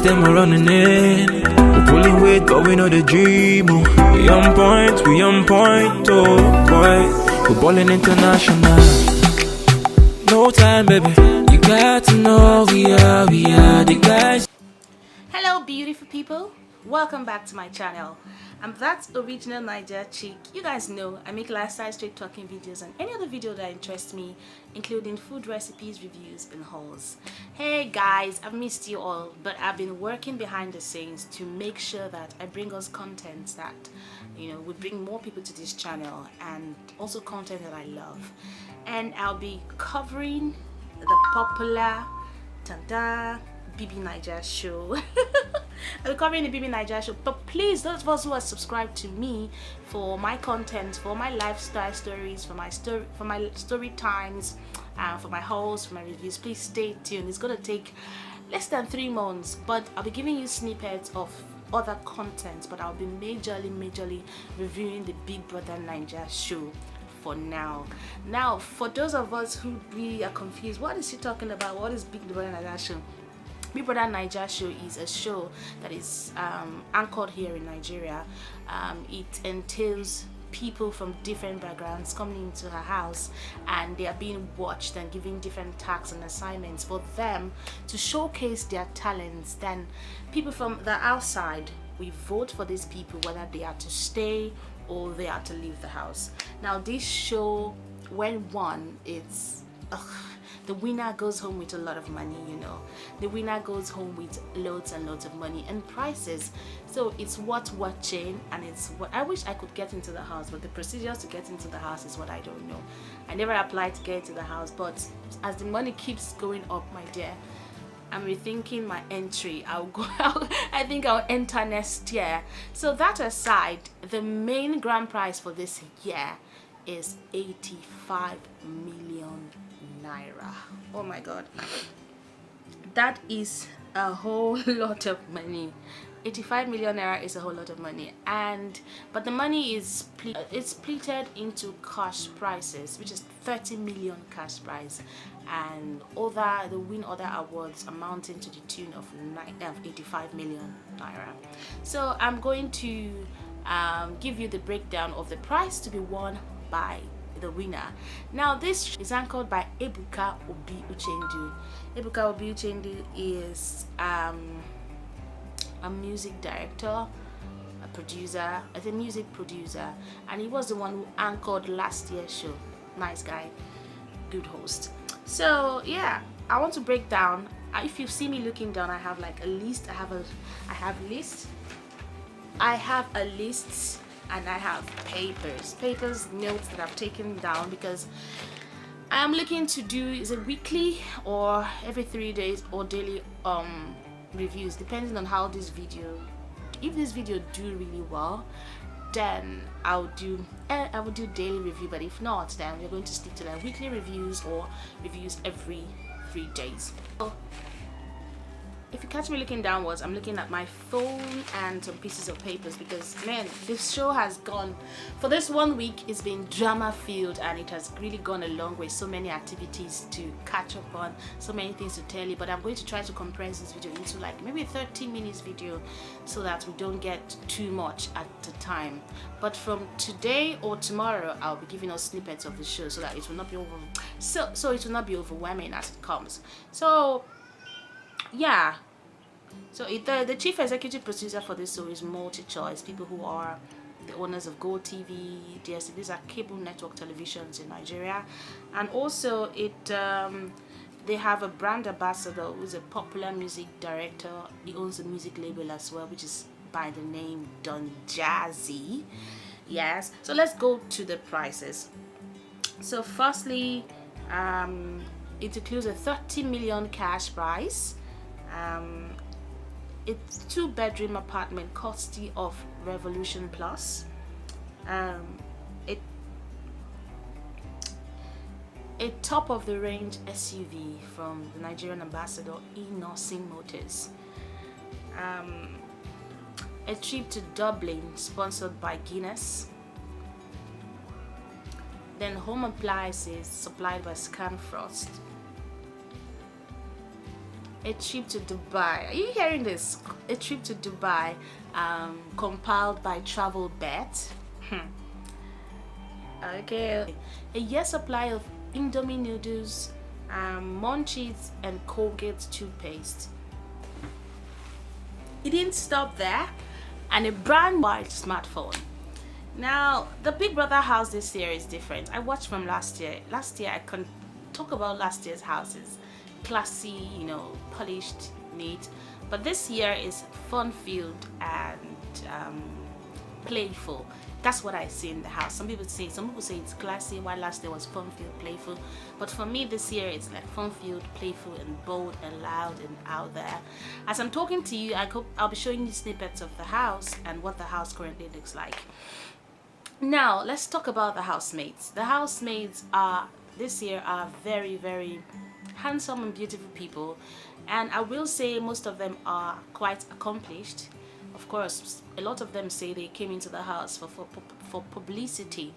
Enemies, them are running in. We're pulling weight, but we know the dream. Oh. We on point, oh boy. We're balling international. No time, baby. You got to know we are the guys. Hello, beautiful people. Welcome back to my channel. I'm that original Niger chick. You guys know I make lifestyle straight talking videos and any other video that interests me, including food recipes, reviews, and hauls. Hey guys, I've missed you all, but I've been working behind the scenes to make sure that I bring us content that, you know, will bring more people to this channel and also content that I love. And I'll be covering the popular BBNAIJA show. I'll be covering the BBNAIJA show, but please, those of us who are subscribed to me for my content, for my lifestyle stories, for my story times, for my hauls, for my reviews, please stay tuned. It's gonna take less than 3 months, but I'll be giving you snippets of other content, but I'll be majorly reviewing the Big Brother Naija show for now. Now, for those of us who really are confused, what is she talking about? What is Big Brother Naija show? Big Brother Naija show is a show that is anchored here in Nigeria. It entails people from different backgrounds coming into her house, and they are being watched and given different tasks and assignments for them to showcase their talents. Then people from the outside, we vote for these people whether they are to stay or they are to leave the house. Now this show, when won, it's the winner goes home with a lot of money, you know. The winner goes home with loads and loads of money and prizes. So it's worth watching, and it's what I wish I could get into the house, but the procedures to get into the house is what I don't know. I never applied to get into the house, but as the money keeps going up, my dear, I'm rethinking my entry. I'll go out. I think I'll enter next year. So that aside, the main grand prize for this year is 85 million naira. Oh my god, that is a whole lot of money. 85 million naira is a whole lot of money, but the money is split into cash prizes, which is 30 million cash prize, and the win other awards amounting to the tune of 85 million naira. So I'm going to give you the breakdown of the prize to be won by the winner. Now this is anchored by Ebuka Obi Uchendu. Ebuka Obi Uchendu is a music director, a producer, as a music producer, and he was the one who anchored last year's show. Nice guy, good host. So yeah, I want to break down. If you see me looking down, I have like a list. I have a list, and I have papers, notes that I've taken down, because I am looking to do, is it weekly or every 3 days or daily reviews, depending on how this video, if this video do really well, then I will do daily review, but if not, then we're going to stick to like weekly reviews or reviews every 3 days. So, if you catch me looking downwards, I'm looking at my phone and some pieces of papers, because man, this show has gone, for this 1 week, it's been drama filled, and it has really gone a long way. So many activities to catch up on, so many things to tell you, but I'm going to try to compress this video into like maybe a 30 minutes video, so that we don't get too much at the time. But from today or tomorrow, I'll be giving us snippets of the show, so that it will not be it will not be overwhelming as it comes. So yeah, so the chief executive producer for this show is Multi-Choice, people who are the owners of Go TV, DSTV. These are cable network televisions in Nigeria, and also they have a brand ambassador who's a popular music director. He owns a music label as well, which is by the name Don Jazzy. Yes, so let's go to the prices. So firstly, it includes a 30 million cash prize. It's 2-bedroom apartment courtesy of Revolution Plus. A top of the range SUV from the Nigerian ambassador Inosin Motors. A trip to Dublin sponsored by Guinness. Then home appliances supplied by Scanfrost. A trip to Dubai. Are you hearing this? A trip to Dubai, compiled by Travel Bet. Okay. A year supply of Indomie noodles, Munchies, and Colgate toothpaste. It didn't stop there, and a brand white smartphone. Now, the Big Brother house this year is different. I watched from last year. Last year, I can talk about last year's houses. Classy, you know, polished, neat. But this year is fun-filled and playful. That's what I see in the house. Some people say it's classy, while last year was fun-filled, playful. But for me, this year it's like fun-filled, playful, and bold, and loud, and out there. As I'm talking to you, I'll be showing you snippets of the house and what the house currently looks like. Now, let's talk about the housemates. The housemates this year are very, very handsome and beautiful people, and I will say most of them are quite accomplished. Of course, a lot of them say they came into the house for publicity.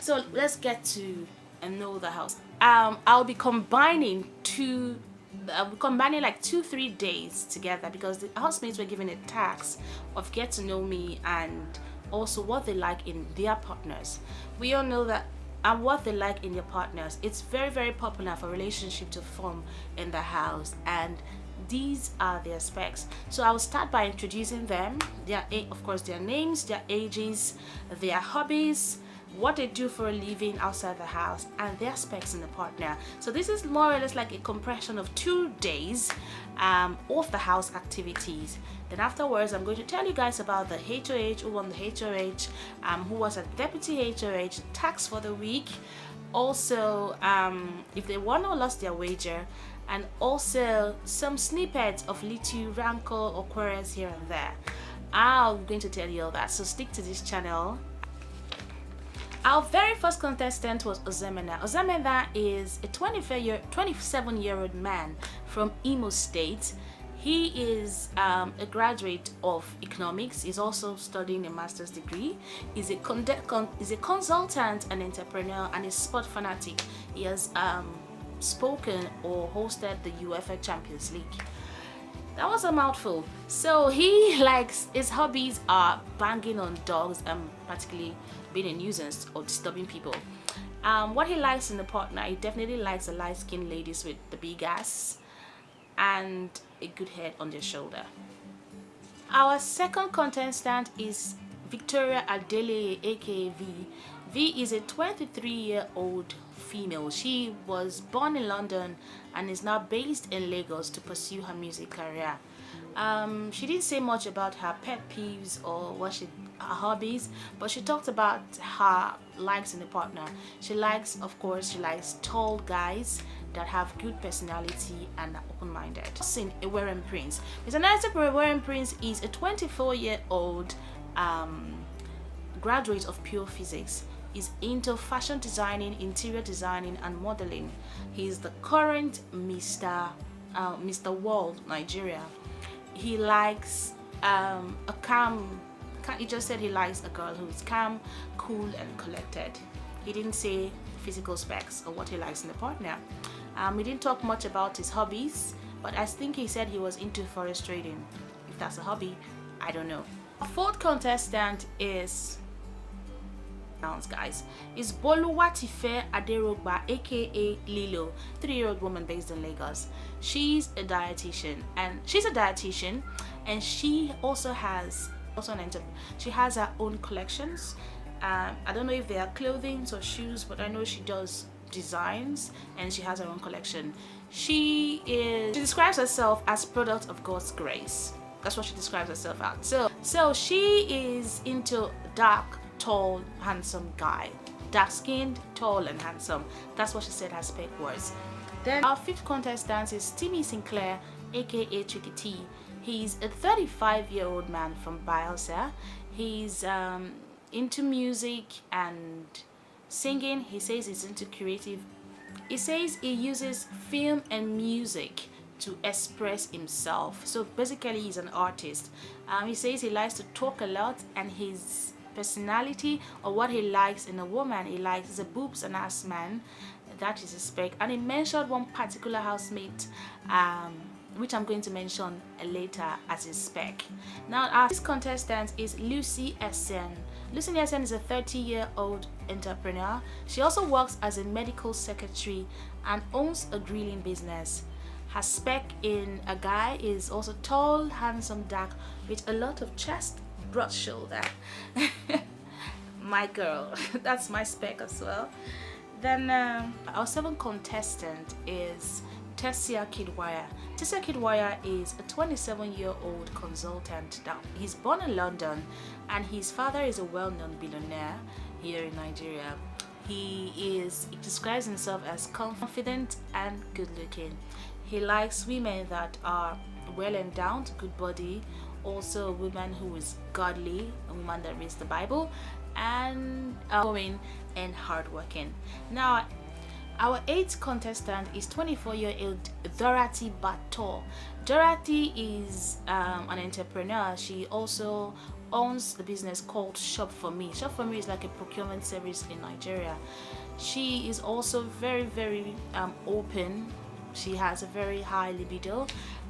So let's get to and know the house. I'll be combining like 2-3 days together, because the housemates were given a task of get to know me and also what they like in their partners. We all know that and what they like in your partners, it's very, very popular for relationship to form in the house, and these are their specs. So I'll start by introducing them, of course their names, their ages, their hobbies, what they do for a living outside the house, and their specs in the partner. So this is more or less like a compression of 2 days of the house activities. Then afterwards, I'm going to tell you guys about the HOH, who won the HOH, who was a deputy HOH, tax for the week, also if they won or lost their wager, and also some snippets of little rancor or quarrels here and there. I'm going to tell you all that, so stick to this channel. Our very first contestant was Ozamenda. Ozamenda is a 27-year-old man from Imo State. He is a graduate of economics. He's also studying a master's degree. He's a consultant and entrepreneur, and a sport fanatic. He has spoken or hosted the UEFA Champions League. That was a mouthful. So his hobbies are banging on dogs and particularly being a nuisance or disturbing people. What he likes in the partner, he definitely likes the light-skinned ladies with the big ass and a good head on their shoulder. Our second contestant is Victoria Adele, aka V. V is a 23-year-old female. She was born in London and is now based in Lagos to pursue her music career. She didn't say much about her pet peeves or her hobbies, but she talked about her likes in a partner. She likes tall guys that have good personality and are open-minded. Sin Ewerem Prince. Mr. Nancy Ewerem Prince is a 24-year-old graduate of pure physics. He's into fashion designing, interior designing, and modeling. He's the current Mr. World Nigeria. He likes he just said he likes a girl who's calm, cool, and collected. He didn't say physical specs or what he likes in a partner. He didn't talk much about his hobbies, but I think he said he was into forest trading. If that's a hobby, I don't know. Our fourth contestant is Boluwatife Aderogba, aka Lilo, 3-year-old woman based in Lagos. She's a dietitian, and she also has she has her own collections. I don't know if they are clothing or shoes, but I know she does designs and she has her own collection. She describes herself as product of God's grace. That's what she describes herself as. So she is into dark, tall, handsome guy. Dark skinned, tall, and handsome. That's what she said her spec was. Then our fifth contestant is Timmy Sinclair, aka Tricky T. He's a 35-year-old man from Bielsa. He's into music and singing. He says he's into creative. He says he uses film and music to express himself. So basically he's an artist. He says he likes to talk a lot, and his personality or what he likes in a woman, he likes is a boobs and ass man. That is his spec. And he mentioned one particular housemate which I'm going to mention later as a spec. Now, our first contestant is Lucy Essen. Lucy Essen is a 30-year-old entrepreneur. She also works as a medical secretary and owns a grilling business. Her spec in a guy is also tall, handsome, dark, with a lot of chest, broad shoulder. My girl, that's my spec as well. Then our seventh contestant is Tessa Kidwaya. Tessa Kidwaya is a 27-year-old consultant. Now, he's born in London and his father is a well-known billionaire here in Nigeria. He describes himself as confident and good-looking. He likes women that are well endowed, good body, also a woman who is godly, a woman that reads the Bible, and going and hardworking. Now, our eighth contestant is 24-year-old Dorothy Bato. Dorothy is an entrepreneur. She also owns the business called Shop For Me. Shop For Me is like a procurement service in Nigeria. She is also very, very open. She has a very high libido,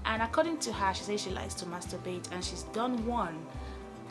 and according to her, she says she likes to masturbate, and she's done one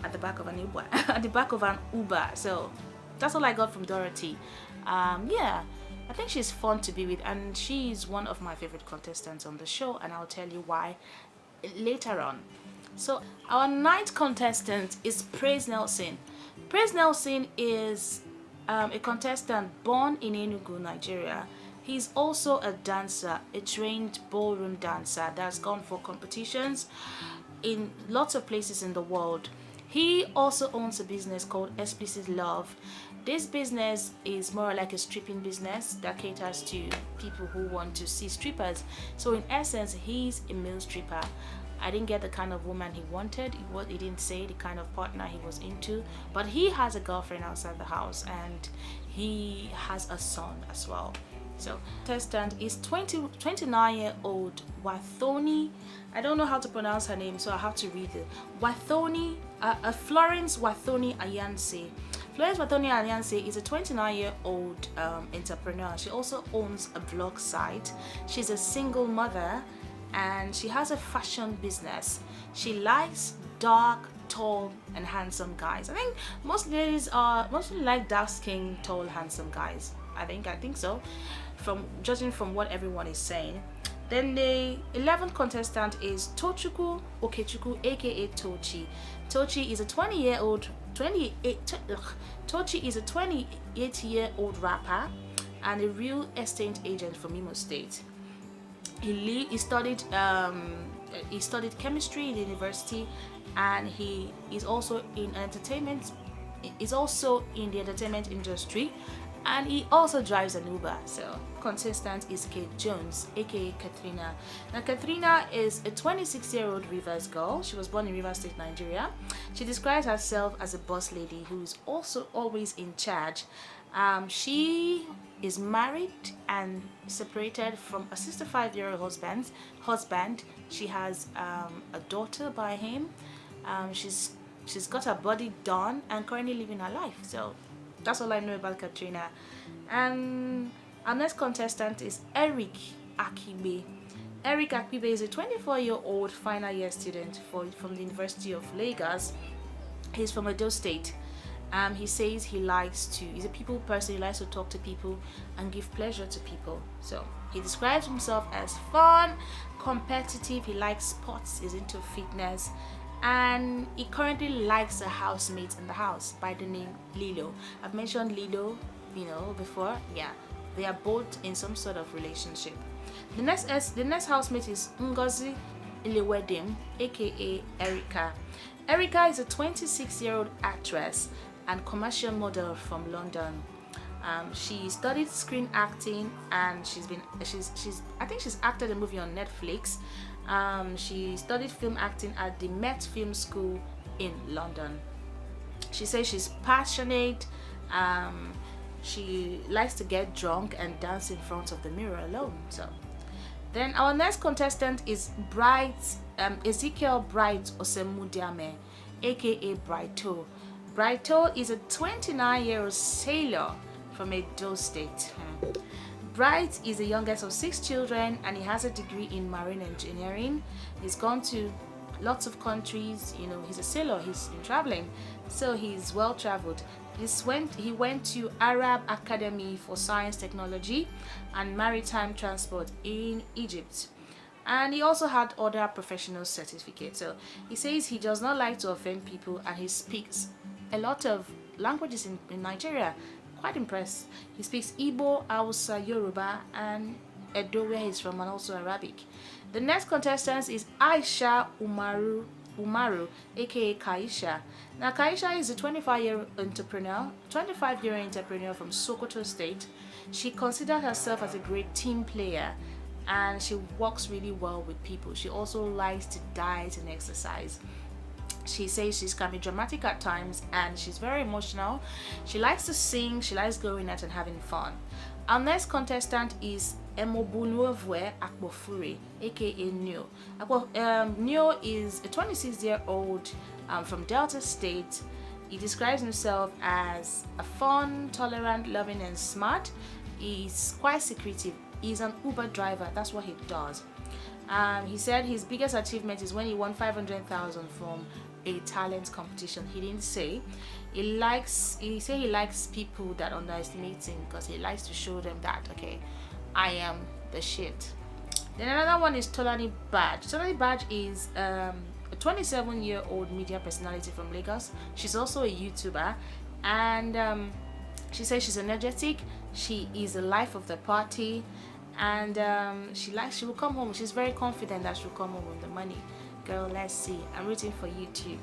at the back of an Uber. At the back of an Uber. So that's all I got from Dorothy. Yeah, I think she's fun to be with, and she's one of my favorite contestants on the show, and I'll tell you why later on. So our ninth contestant is Praise Nelson. Praise Nelson is a contestant born in Enugu, Nigeria. He's also a dancer, a trained ballroom dancer that's gone for competitions in lots of places in the world. He also owns a business called Explicit Love. This business is more like a stripping business that caters to people who want to see strippers. So in essence, he's a male stripper. I didn't get the kind of woman he wanted. He didn't say the kind of partner he was into, but he has a girlfriend outside the house and he has a son as well. So contestant is 29-year-old Whythoni. I don't know how to pronounce her name, so I have to read it. Whythoni, Florence Whythoni Ayanse. Florence Whythoni Ayanse is a 29-year-old entrepreneur. She also owns a blog site. She's a single mother and she has a fashion business. She likes dark, tall, and handsome guys. I think most ladies mostly like dark-skinned, tall, handsome guys. I think so, from judging from what everyone is saying. Then the 11th contestant is Tochukwu Okechukwu, aka Tochi. Tochi is a 28-year-old rapper and a real estate agent from Imo State. He studied chemistry in the university, and he is also in entertainment. Is also in the entertainment industry. And he also drives an Uber. So contestant is Kate Jones, aka Katrina. Now Katrina is a 26-year-old Rivers girl. She was born in Rivers State, Nigeria. She describes herself as a boss lady who is also always in charge. She is married and separated from a 65-year-old husband. She has a daughter by him. She's got her body done and currently living her life. So that's all I know about Katrina. And our next contestant is Eric Akibe. Eric Akibe is a 24-year-old final year student from the University of Lagos. He's from Adele State. He says he's a people person. He likes to talk to people and give pleasure to people. So he describes himself as fun, competitive. He likes sports, is into fitness, and he currently likes a housemate in the house by the name Lilo. I've mentioned Lilo, before. Yeah, they are both in some sort of relationship. The next housemate is Ngozi Ilewedem, aka Erica. Erica is a 26-year-old actress and commercial model from London. She studied screen acting, and I think she's acted a movie on Netflix. She studied film acting at the Met Film School in London. She says she's passionate. She likes to get drunk and dance in front of the mirror alone. So then our next contestant is Ezekiel Bright Osemudiame, aka Brighto. Brighto is a 29-year-old sailor from Edo State. Bright is the youngest of 6 children and he has a degree in marine engineering. He's gone to lots of countries, you know, he's a sailor, he's been traveling, so he's well traveled. He went to Arab Academy for Science, Technology and Maritime Transport in Egypt. And he also had other professional certificates. So he says he does not like to offend people and he speaks a lot of languages in Nigeria. Quite impressed. He speaks Igbo, Hausa, Yoruba and Edo where he's from, and also Arabic. The next contestant is Aisha Umaru, aka Kaisha. Now Kaisha is a 25-year entrepreneur from Sokoto State. She considers herself as a great team player and she works really well with people. She also likes to diet and exercise. She says she can be dramatic at times and she's very emotional. She likes to sing, she likes going out and having fun. Our next contestant is Emobunuevwe Akpofure, aka Neo. Neo is a 26-year-old from Delta State. He describes himself as a fun, tolerant, loving and smart. He's quite secretive. He's an Uber driver, that's what he does. He said his biggest achievement is when he won 500,000 from a talent competition. He didn't say. He said he likes people that underestimate him because he likes to show them that, okay, I am the shit. Then another one is Talani Bello. Talani Bello is a 27-year-old media personality from Lagos. She's also a YouTuber and she says she's energetic, she is the life of the party, and she will come home. She's very confident that she'll come home with the money. Girl, let's see. I'm rooting for you too.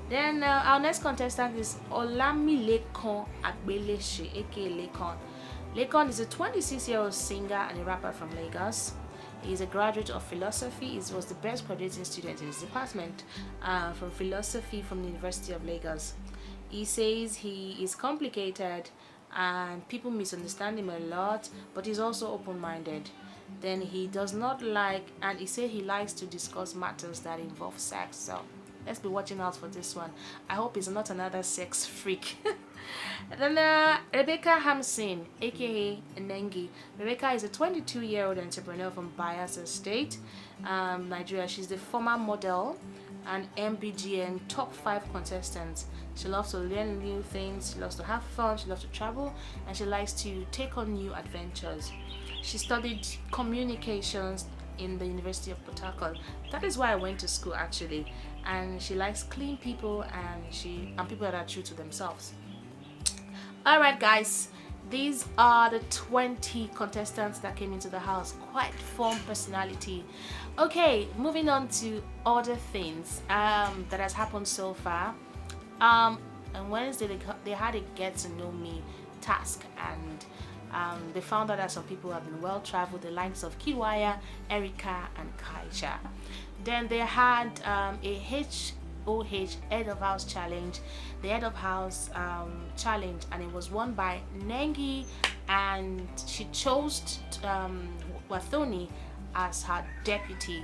Then our next contestant is Olam Milikkon, aka Lekon. Lekon is a 26-year-old singer and a rapper from Lagos. He's a graduate of philosophy. He was the best graduating student in his department from philosophy from the University of Lagos. He says he is complicated and people misunderstand him a lot, but he's also open-minded. Then he does not like, and he said he likes to discuss matters that involve sex, so let's be watching out for this one. I hope he's not another sex freak. Then Rebecca Hamsin, aka Nengi. Rebecca is a 22-year-old entrepreneur from Bayelsa State, Nigeria. She's the former model and MBGN top 5 contestant. She loves to learn new things, she loves to have fun, she loves to travel, and she likes to take on new adventures. She studied communications in the University of Port Harcourt. That is why I went to school actually. And she likes clean people and people that are true to themselves. Alright guys, these are the 20 contestants that came into the house. Quite fun personality. Okay, moving on to other things that has happened so far. On Wednesday they had a get to know me task, and they found out that some people have been well traveled, the likes of Kiwaya, Erica and Kaisha. Then they had a HOH Head of House challenge, the Head of House challenge, and it was won by Nengi, and she chose Whythoni as her deputy.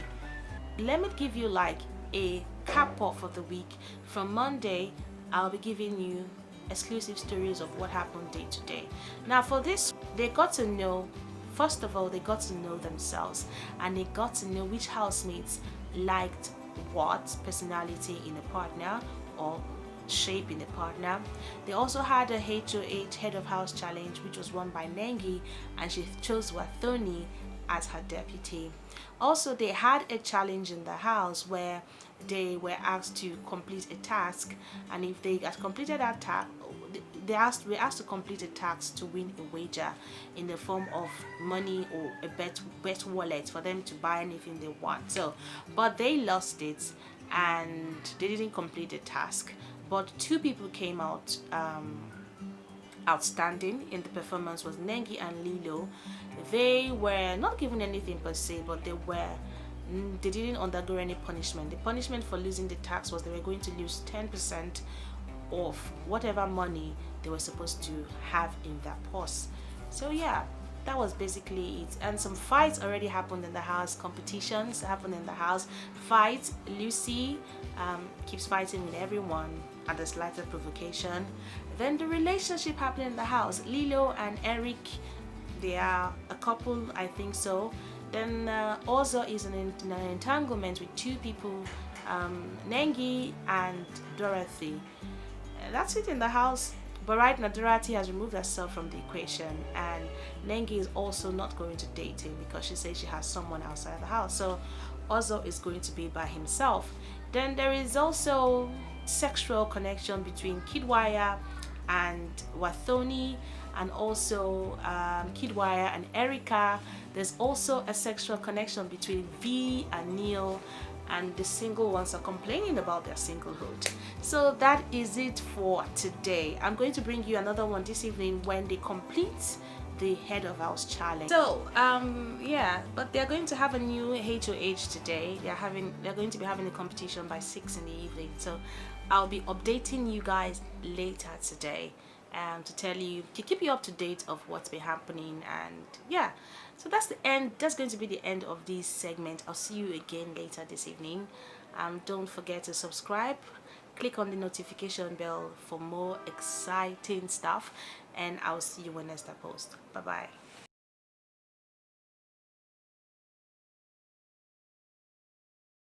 Let me give you like a cap off for the week. From Monday I'll be giving you exclusive stories of what happened day to day. Now for this, they got to know, first of all, they got to know themselves, and they got to know which housemates liked what personality in a partner or shape in a partner. They also had a HOH Head of House challenge, which was won by Nengi, and she chose Whythoni as her deputy. Also, they had a challenge in the house where they were asked to complete a task, and if they had completed that task, we asked to complete a task to win a wager in the form of money or a bet wallet for them to buy anything they want. So, but they lost it and they didn't complete the task. But 2 people came out outstanding in the performance, was Nengi and Lilo. They were not given anything per se, but they didn't undergo any punishment. The punishment for losing the tax was they were going to lose 10% of whatever money they were supposed to have in their purse. So yeah, that was basically it. And some fights already happened in the house. Competitions happened in the house. Fights. Lucy keeps fighting with everyone at the slightest provocation. Then the relationship happened in the house. Lilo and Eric They are a couple, I think so. Then Ozo is in an entanglement with two people, Nengi and Dorothy. That's it in the house. But right now, Dorothy has removed herself from the equation, and Nengi is also not going to date him because she says she has someone outside the house. So Ozo is going to be by himself. Then there is also sexual connection between Kidwire and Whythoni, and also Kidwire and Erica. There's also a sexual connection between V and Neil, and the single ones are complaining about their singlehood. So that is it for today. I'm going to bring you another one this evening when they complete the head of house challenge. So yeah, but they're going to have a new HOH today. They're going to be having a competition by 6 in the evening. So I'll be updating you guys later today to tell you, to keep you up to date of what's been happening. And yeah, so that's the end. That's going to be the end of this segment. I'll see you again later this evening. Don't forget to subscribe, click on the notification bell for more exciting stuff, and I'll see you when next I post. Bye bye.